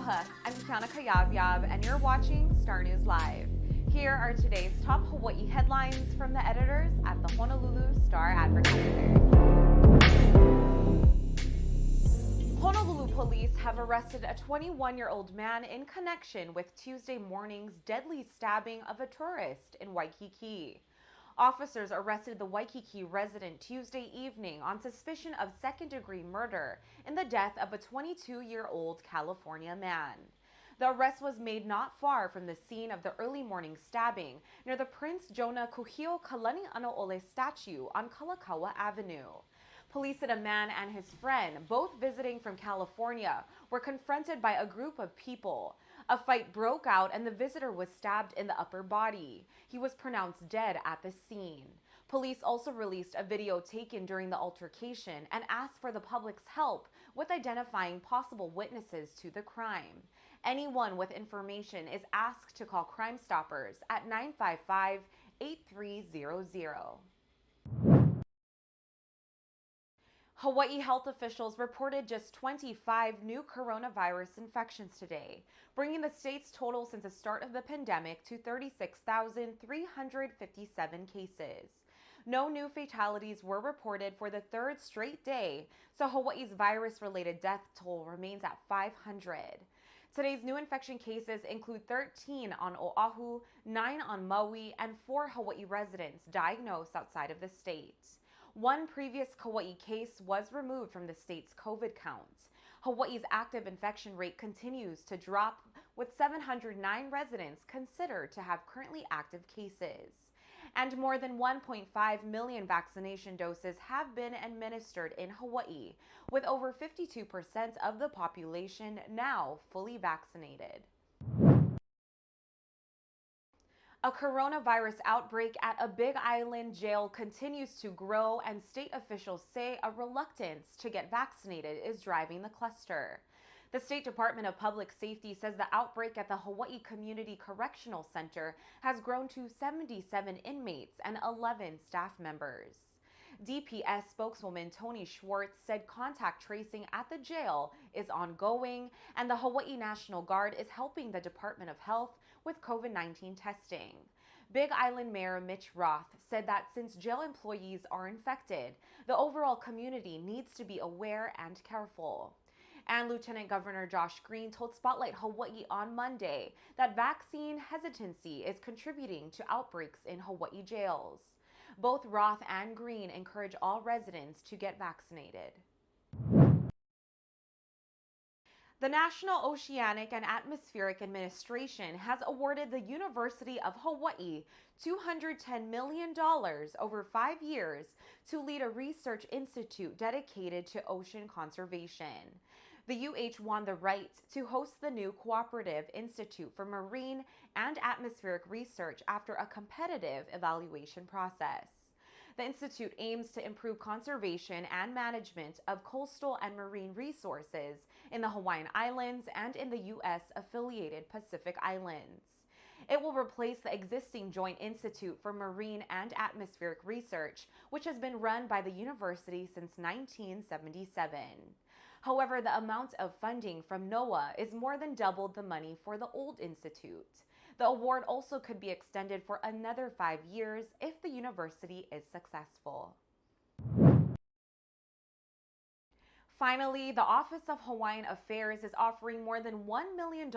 Aloha, I'm Kiana Cayabyab, and you're watching Star News Live. Here are today's top Hawaii headlines from the editors at the Honolulu Star-Advertiser. Honolulu police have arrested a 21-year-old man in connection with Tuesday morning's deadly stabbing of a tourist in Waikiki. Officers arrested the Waikiki resident Tuesday evening on suspicion of second-degree murder in the death of a 22-year-old California man. The arrest was made not far from the scene of the early morning stabbing near the Prince Jonah Kuhio Kalani'anaole statue on Kalakaua Avenue. Police said a man and his friend, both visiting from California, were confronted by a group of people. A fight broke out and the visitor was stabbed in the upper body. He was pronounced dead at the scene. Police also released a video taken during the altercation and asked for the public's help with identifying possible witnesses to the crime. Anyone with information is asked to call Crime Stoppers at 955-8300. Hawaii health officials reported just 25 new coronavirus infections today, bringing the state's total since the start of the pandemic to 36,357 cases. No new fatalities were reported for the third straight day, so Hawaii's virus-related death toll remains at 500. Today's new infection cases include 13 on Oahu, 9 on Maui, and 4 Hawaii residents diagnosed outside of the state. One previous Kauai case was removed from the state's COVID count. Hawaii's active infection rate continues to drop, with 709 residents considered to have currently active cases. And more than 1.5 million vaccination doses have been administered in Hawaii, with over 52% of the population now fully vaccinated. A coronavirus outbreak at a Big Island jail continues to grow, and state officials say a reluctance to get vaccinated is driving the cluster. The State Department of Public Safety says the outbreak at the Hawaii Community Correctional Center has grown to 77 inmates and 11 staff members. DPS spokeswoman Tony Schwartz said contact tracing at the jail is ongoing, and the Hawaii National Guard is helping the Department of Health with COVID-19 testing. Big Island Mayor Mitch Roth said that since jail employees are infected, the overall community needs to be aware and careful. And Lieutenant Governor Josh Green told Spotlight Hawaii on Monday that vaccine hesitancy is contributing to outbreaks in Hawaii jails. Both Roth and Green encourage all residents to get vaccinated. The National Oceanic and Atmospheric Administration has awarded the University of Hawaii $210 million over 5 years to lead a research institute dedicated to ocean conservation. The UH won the right to host the new Cooperative Institute for Marine and Atmospheric Research after a competitive evaluation process. The institute aims to improve conservation and management of coastal and marine resources in the Hawaiian Islands and in the U.S.-affiliated Pacific Islands. It will replace the existing Joint Institute for Marine and Atmospheric Research, which has been run by the university since 1977. However, the amount of funding from NOAA is more than double the money for the old institute. The award also could be extended for another 5 years if the university is successful. Finally, the Office of Hawaiian Affairs is offering more than $1 million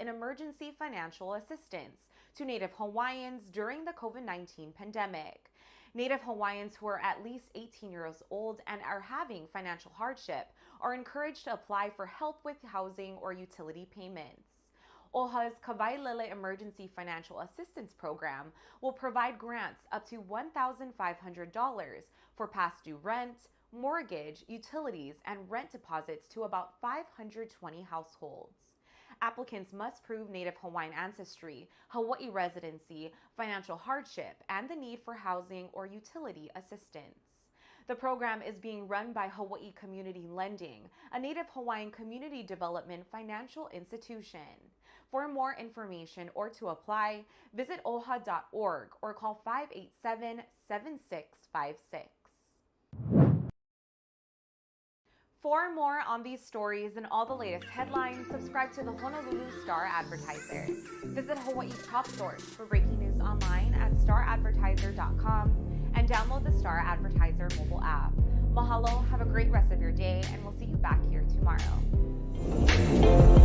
in emergency financial assistance to Native Hawaiians during the COVID-19 pandemic. Native Hawaiians who are at least 18 years old and are having financial hardship are encouraged to apply for help with housing or utility payments. OHA's Kawailele Emergency Financial Assistance Program will provide grants up to $1,500 for past due rent, mortgage, utilities, and rent deposits to about 520 households. Applicants must prove Native Hawaiian ancestry, Hawaii residency, financial hardship, and the need for housing or utility assistance. The program is being run by Hawaii Community Lending, a Native Hawaiian community development financial institution. For more information or to apply, visit oha.org or call 587-7656. For more on these stories and all the latest headlines, subscribe to the Honolulu Star-Advertiser. Visit Hawaii's top source for breaking news online at Star-Advertiser.com and download the Star-Advertiser mobile app. Mahalo, have a great rest of your day, and we'll see you back here tomorrow.